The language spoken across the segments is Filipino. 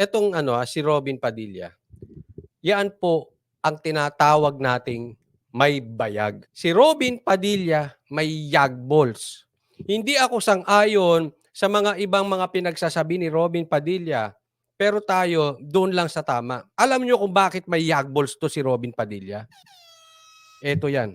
Etong ano, si Robin Padilla, yan po ang tinatawag nating may bayag. Si Robin Padilla may yagballs. Hindi ako sang-ayon sa mga ibang mga pinagsasabi ni Robin Padilla, pero tayo doon lang sa tama. Alam nyo kung bakit may yagballs to si Robin Padilla? Eto yan.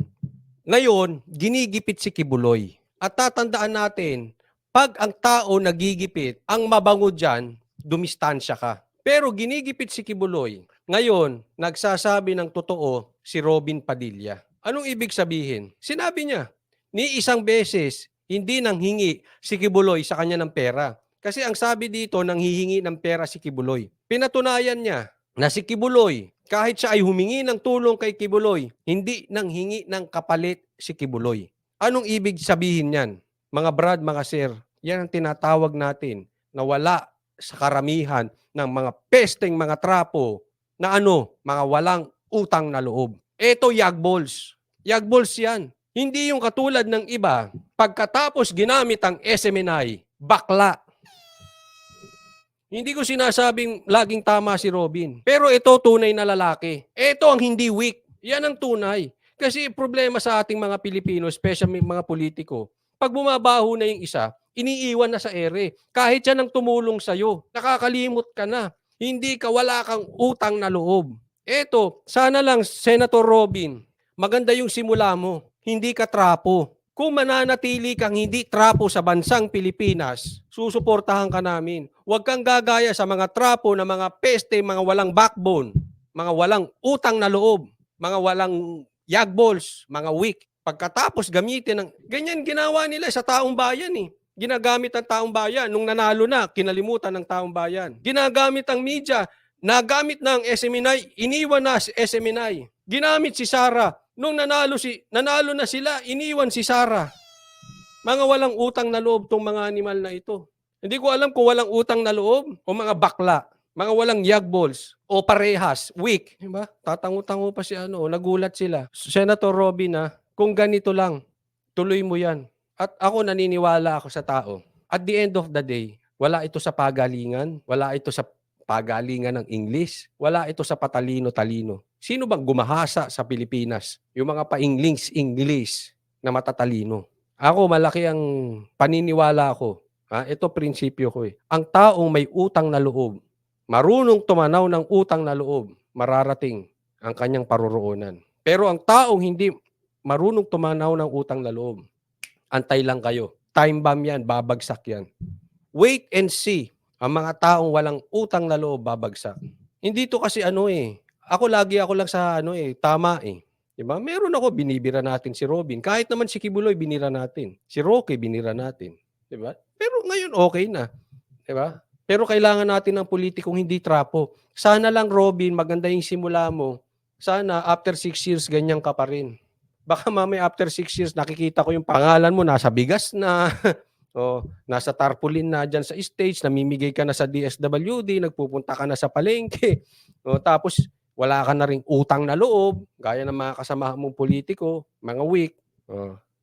Ngayon, ginigipit si Kibuloy. At tatandaan natin, pag ang tao nagigipit, ang mabango dyan, dumistansya ka. Pero ginigipit si Kibuloy. Ngayon, nagsasabi ng totoo si Robin Padilla. Anong ibig sabihin? Sinabi niya, ni isang beses, hindi nang hingi si Kibuloy sa kanya ng pera. Kasi ang sabi dito, nang hihingi ng pera si Kibuloy. Pinatunayan niya na si Kibuloy, kahit siya ay humingi ng tulong kay Kibuloy, hindi nang hingi ng kapalit si Kibuloy. Anong ibig sabihin yan? Mga brad, mga sir, yan ang tinatawag natin na wala sa karamihan ng mga pesteng mga trapo na mga walang utang na loob. Ito yagballs. Yagballs yan. Hindi yung katulad ng iba, pagkatapos ginamit ang SMNI, bakla. Hindi ko sinasabing laging tama si Robin. Pero ito tunay na lalaki. Ito ang hindi weak. Yan ang tunay. Kasi problema sa ating mga Pilipino, especially mga politiko, pag bumabaho na yung isa, iniiwan na sa ere. Kahit yan ang tumulong sa'yo, nakakalimot ka na. Hindi ka, wala kang utang na loob. Eto, sana lang, Senator Robin, maganda yung simula mo. Hindi ka trapo. Kung mananatili kang hindi trapo sa bansang Pilipinas, susuportahan ka namin. Huwag kang gagaya sa mga trapo na mga peste, mga walang backbone, mga walang utang na loob, mga walang yagballs, mga weak. Pagkatapos gamitin ng... Ganyan ginawa nila sa taong bayan eh. Ginagamit ang taong bayan. Nung nanalo na, kinalimutan ng taong bayan. Ginagamit ang media. Nagamit ng SMNI, iniwan na si SMNI. Ginamit si Sara. Nung nanalo na sila, iniwan si Sara. Mga walang utang na loob tong mga animal na ito. Hindi ko alam kung walang utang na loob o mga bakla, mga walang yagballs o parehas, weak. Diba? Tatango-tango pa si nagulat sila. Senator Robin, kung ganito lang, tuloy mo yan. At ako naniniwala ako sa tao. At the end of the day, wala ito sa pagalingan, wala ito sa pagalingan ng English, wala ito sa patalino-talino. Sino bang gumahasa sa Pilipinas? Yung mga pa-English na matatalino. Ako, malaki ang paniniwala ko. Ito prinsipyo ko eh. Ang taong may utang na loob, marunong tumanaw ng utang na loob, mararating ang kanyang paroroonan. Pero ang taong hindi marunong tumanaw ng utang na loob, antay lang kayo. Time bomb yan, babagsak yan. Wait and see. Ang mga taong walang utang na loob, babagsak. Hindi to kasi ako lang sa tama eh. Diba? Meron ako, binibira natin si Robin. Kahit naman si Kibuloy, binira natin. Si Roque, binira natin. Diba? Pero ngayon, okay na. Diba? Pero kailangan natin ng politikong hindi trapo. Sana lang, Robin, maganda yung simula mo. Sana, after 6 years, ganyan ka pa rin. Baka mamaya, after 6 years, nakikita ko yung pangalan mo, nasa bigas na, nasa tarpaulin na dyan sa stage, namimigay ka na sa DSWD, nagpupunta ka na sa palengke. Tapos, wala ka na ring utang na loob, gaya ng mga kasama mong politiko, mga weak.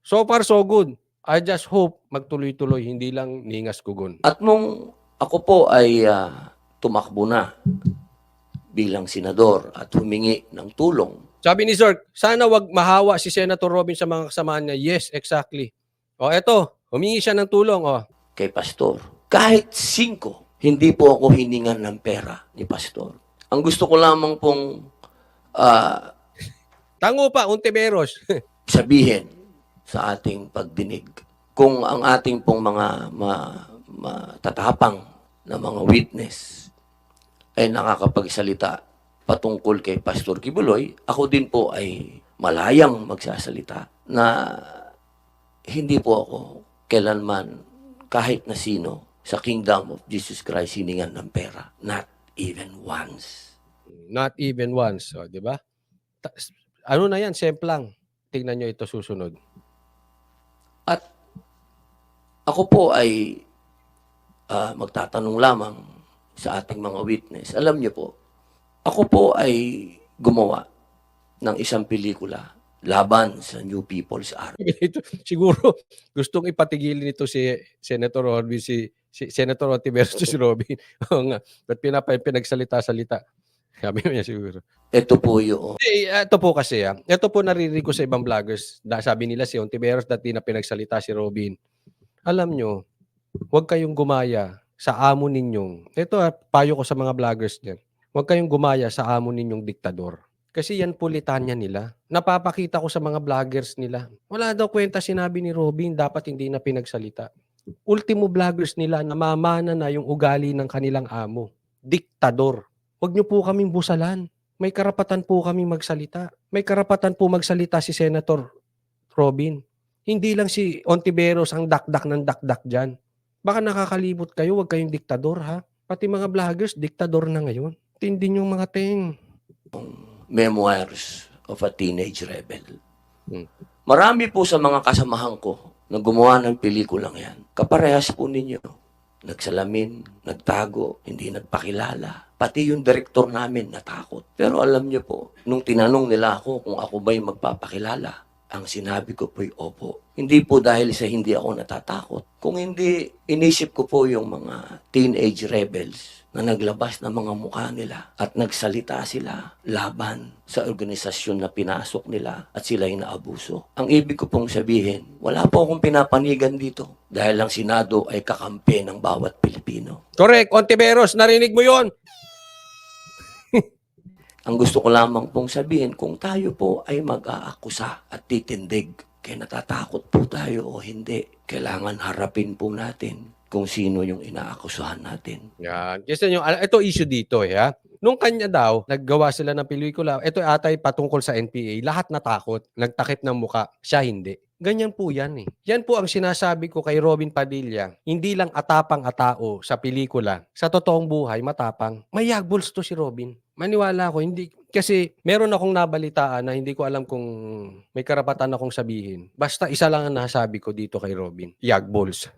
So far, so good. I just hope magtuloy-tuloy, hindi lang ningas kugon. At nung ako po ay tumakbo na bilang senador at humingi ng tulong. Sabi ni Zork, sana wag mahawa si Senator Robin sa mga kasamaan niya. Yes, exactly. Eto, humingi siya ng tulong. Kay Pastor. Kahit 5, hindi po ako hiningan ng pera ni Pastor. Ang gusto ko lamang pong tango pa, untiberos. sabihin sa ating pagdinig, kung ang ating pong mga matatapang na mga witness ay nakakapagsalita patungkol kay Pastor Kibuloy, ako din po ay malayang magsasalita na hindi po ako kailanman kahit na sino sa Kingdom of Jesus Christ hiningan ng pera. Not even once. Not even once. Di ba? Ano na yan? Semplang. Tingnan nyo ito susunod. At ako po ay magtatanong lamang sa ating mga witness. Alam niyo po, ako po ay gumawa ng isang pelikula laban sa New People's Army. Siguro gustong ipatigilin ito si Senator Orby, si Si Senator Ontiveros to si Robin. Oo nga, ba't pinagsalita-salita? Sabi niya siguro. Ito po yung Ito po kasi, ito po naririnig ko sa ibang vloggers. Sabi nila si Ontiveros dati na pinagsalita si Robin. Alam nyo, huwag kayong gumaya sa amo ninyong, ito payo ko sa mga vloggers niyan, huwag kayong gumaya sa amo ninyong diktador. Kasi yan po litanya nila. Napapakita ko sa mga vloggers nila. Wala daw kwenta sinabi ni Robin, dapat hindi na pinagsalita. Ultimo vloggers nila, namamana na yung ugali ng kanilang amo. Diktador. Huwag nyo po kaming busalan. May karapatan po kami magsalita. May karapatan po magsalita si Senator Robin. Hindi lang si Ontiveros ang dakdak ng dakdak dyan. Baka nakakalimot kayo, huwag kayong diktador ha. Pati mga vloggers, diktador na ngayon. Tindi yung mga ting. Memoirs of a Teenage Rebel. Hmm. Marami po sa mga kasamahan ko na gumawa ng pelikulang yan. Kaparehas po ninyo. Nagsalamin, nagtago, hindi nagpakilala. Pati yung direktor namin natakot. Pero alam niyo po, nung tinanong nila ako kung ako ba'y magpapakilala, ang sinabi ko po'y opo. Hindi po dahil sa hindi ako natatakot. Kung hindi, inisip ko po yung mga teenage rebels na naglabas ng mga mukha nila at nagsalita sila laban sa organisasyon na pinasok nila at sila'y naabuso. Ang ibig ko pong sabihin, wala po akong pinapanigan dito dahil ang Senado ay kakampi ng bawat Pilipino. Correct, Ontiveros, narinig mo yon. Ang gusto ko lamang pong sabihin, kung tayo po ay mag-aakusa at titindig, kaya natatakot po tayo o hindi, kailangan harapin po natin kung sino yung inaakusahan natin. Yan. Kasi ito issue dito ha. Nung kanya daw, naggawa sila ng pelikula, ito atay patungkol sa NPA, lahat natakot, nagtakip ng muka, siya hindi. Ganyan po yan eh. Yan po ang sinasabi ko kay Robin Padilla. Hindi lang atapang-atao sa pelikula. Sa totoong buhay, matapang. May yagbuls to si Robin. Maniwala ako, hindi. Kasi meron akong nabalitaan na hindi ko alam kung may karapatan akong sabihin. Basta isa lang ang nasabi ko dito kay Robin. Yagbuls.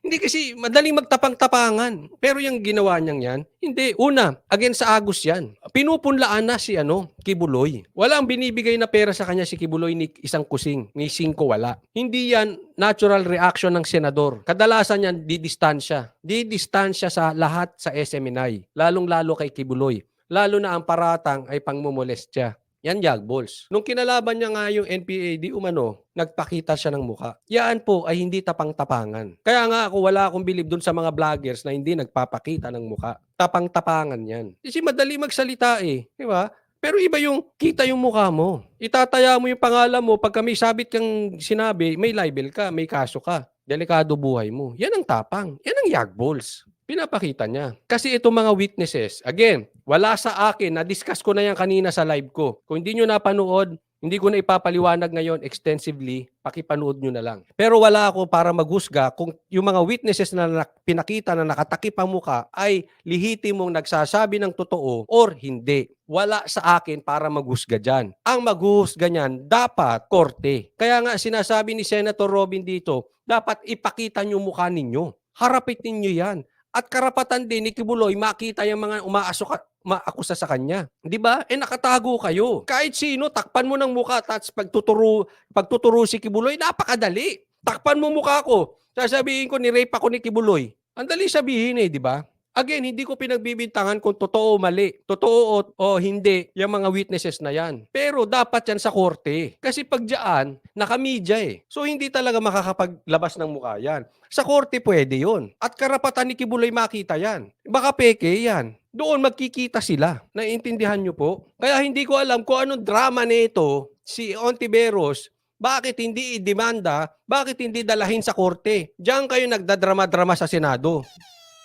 Hindi kasi madaling magtapang-tapangan. Pero yung ginawa niyang yan, hindi. Una, against sa Agus yan. Pinupunlaan na si Kibuloy. Wala ang binibigay na pera sa kanya si Kibuloy ni isang kusing. Ni 5 wala. Hindi yan natural reaction ng senador. Kadalasan yan, didistansya. Didistansya sa lahat sa SMNI. Lalong-lalo kay Kibuloy. Lalo na ang paratang ay pangmumolestya. Yan yagbols. Nung kinalaban niya nga yung NPA, di umano, nagpakita siya ng muka. Yan po ay hindi tapang-tapangan. Kaya nga ako wala akong bilib dun sa mga vloggers na hindi nagpapakita ng muka. Tapang-tapangan yan. Kasi madali magsalita eh. Di ba? Pero iba yung kita yung mukha mo. Itataya mo yung pangalan mo. Pag may sabit kang sinabi, may libel ka, may kaso ka. Delikado buhay mo. Yan ang tapang. Yan ang yagbols. Pinapakita niya. Kasi itong mga witnesses, again, wala sa akin, na-discuss ko na yan kanina sa live ko. Kung hindi nyo napanood, hindi ko na ipapaliwanag ngayon extensively, pakipanood nyo na lang. Pero wala ako para maghusga kung yung mga witnesses na pinakita na nakatakip ang muka ay lihitimong nagsasabi ng totoo or hindi. Wala sa akin para maghusga dyan. Ang maghusga niyan, dapat korte. Kaya nga sinasabi ni Senator Robin dito, dapat ipakita nyo mukha ninyo. Harapin ninyo yan. At karapatan din ni Kibuloy makita yung mga umaakusa sa kanya. 'Di ba? Nakatago kayo. Kahit sino, takpan mo ng mukha at pagtuturo si Kibuloy, napakadali. Takpan mo mukha ko. Sasabihin ko, ni-rape ako ni Kibuloy. Ang dali sabihin 'di ba? Again, hindi ko pinagbibintangan kung totoo o mali. Totoo o hindi, yung mga witnesses na yan. Pero dapat yan sa korte. Kasi pag dyan, nakamedya eh. So hindi talaga makakapaglabas ng mukha yan. Sa korte pwede yon. At karapatan ni Kibuloy makita yan. Baka peke yan. Doon magkikita sila. Naiintindihan nyo po? Kaya hindi ko alam kung anong drama nito si Ontiveros. Bakit hindi i-demanda? Bakit hindi dalahin sa korte? Diyan kayo nagdadrama-drama sa Senado.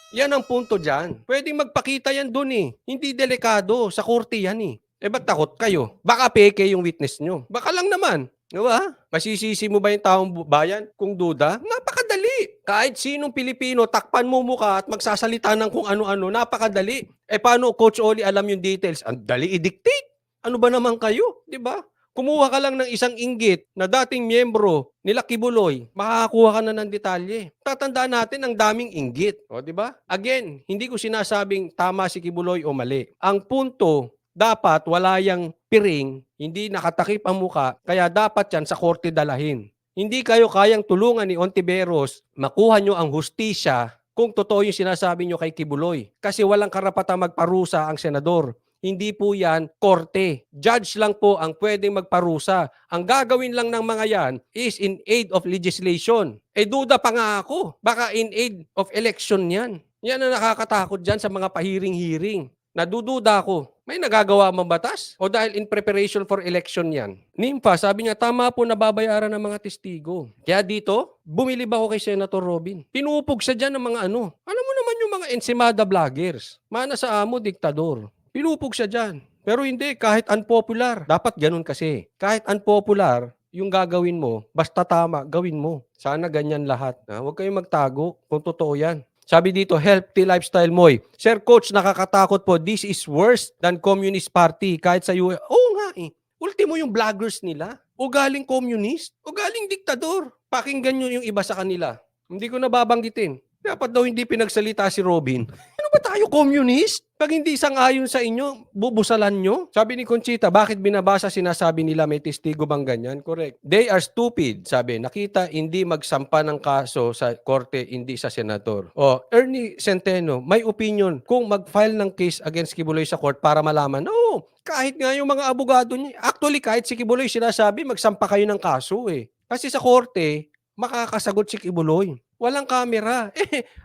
Yan ang punto dyan. Pwedeng magpakita yan dun eh. Hindi delikado. Sa korte yan eh. Ba't takot kayo? Baka peke yung witness nyo. Baka lang naman. Diba? Masisisi mo ba yung taong bayan kung duda? Napakadali. Kahit sinong Pilipino, takpan mo mukha at magsasalita ng kung ano-ano. Napakadali. Paano Coach Oli alam yung details? Ang dali i-dictate. Ano ba naman kayo? Diba? Kumuha ka lang ng isang inggit na dating miyembro nila Kibuloy, makakakuha ka na ng detalye. Tatandaan natin ang daming inggit. O, di ba? Again, hindi ko sinasabing tama si Kibuloy o mali. Ang punto, dapat wala yang piring, hindi nakatakip ang muka, kaya dapat yan sa korte dalahin. Hindi kayo kayang tulungan ni Ontiveros makuha nyo ang hustisya kung totoo yung sinasabi nyo kay Kibuloy. Kasi walang karapatang magparusa ang senador. Hindi po yan korte. Judge lang po ang pwedeng magparusa. Ang gagawin lang ng mga yan is in aid of legislation. Duda pa nga ako. Baka in aid of election yan. Yan ang nakakatakot dyan sa mga pahiring-hiring. Nadududa ako. May nagagawa mang batas? O dahil in preparation for election yan? Nimpa, sabi niya, tama po nababayaran ng mga testigo. Kaya dito, bumilib ako kay Senator Robin. Pinupog siya dyan ng mga ano. Alam mo naman yung mga ensimada vloggers. Mana sa amo, diktador. Pinupog siya dyan. Pero hindi, kahit unpopular. Dapat ganun kasi. Kahit unpopular, yung gagawin mo, basta tama, gawin mo. Sana ganyan lahat. Huwag kayong magtago kung totoo yan. Sabi dito, healthy lifestyle moy. Sir Coach, nakakatakot po. This is worse than Communist Party. Kahit sa US. Oo nga eh. Ultimo yung vloggers nila. O galing communist. O galing diktador. Pakinggan nyo yung iba sa kanila. Hindi ko nababanggitin. Dapat daw hindi pinagsalita si Robin. Ano ba tayo, communist? Pag hindi sang-ayon sa inyo, bubusalan nyo? Sabi ni Conchita, bakit binabasa sinasabi nila may testigo bang ganyan? Correct. They are stupid, sabi. Nakita, hindi magsampa ng kaso sa korte, hindi sa senador. Ernie Centeno, may opinion kung mag-file ng case against Kibuloy sa court para malaman. No, kahit nga yung mga abogado niya. Actually, kahit si Kibuloy sinasabi, magsampa kayo ng kaso eh. Kasi sa korte, makakasagot si Kibuloy. Walang camera.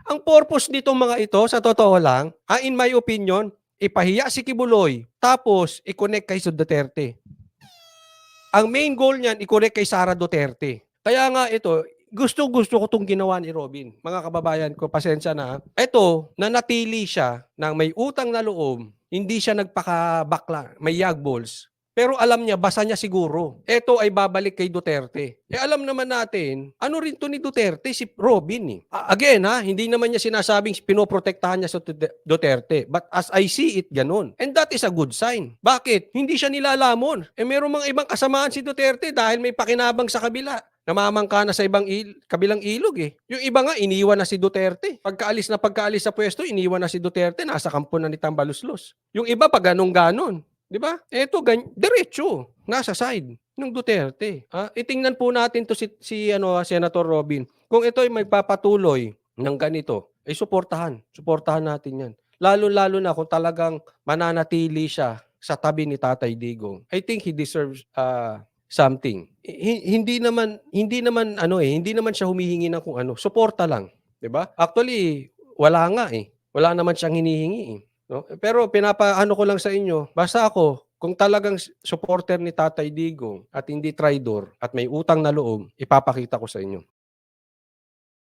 Ang purpose nitong mga ito, sa totoo lang, in my opinion, ipahiya si Kibuloy, tapos i-connect kay Duterte. Ang main goal niyan, i-connect kay Sara Duterte. Kaya nga ito, gusto ko itong ginawa ni Robin. Mga kababayan ko, pasensya na. Ito, nanatili siya ng may utang na loob, hindi siya nagpakabakla, may yagballs. Pero alam niya, basa niya siguro. Ito ay babalik kay Duterte. Alam naman natin, ano rin to ni Duterte, si Robin eh. Again hindi naman niya sinasabing pinoprotektahan niya sa Duterte. But as I see it, ganun. And that is a good sign. Bakit? Hindi siya nilalamon. Meron mga ibang kasamaan si Duterte dahil may pakinabang sa kabila. Namamangka na sa kabilang ilog eh. Yung iba nga, iniwan na si Duterte. Pagkaalis sa pwesto, iniwan na si Duterte, nasa kampo na ni Tambaluslos. Yung iba, pag ganun-ganon. Di ba? Ito, diretso, nasa side ng Duterte. Itingnan po natin to si Senator Robin. Kung ito ay magpapatuloy ng ganito, ay suportahan natin yan. Lalo-lalo na kung talagang mananatili siya sa tabi ni Tatay Digong. I think he deserves something. Hindi naman siya humihingi ng kung ano, suporta lang, 'di ba? Actually, wala nga eh. Wala naman siyang hinihingi eh. No? Pero pinapaano ko lang sa inyo, basta ako, kung talagang supporter ni Tatay Digong at hindi traidor at may utang na loob, ipapakita ko sa inyo.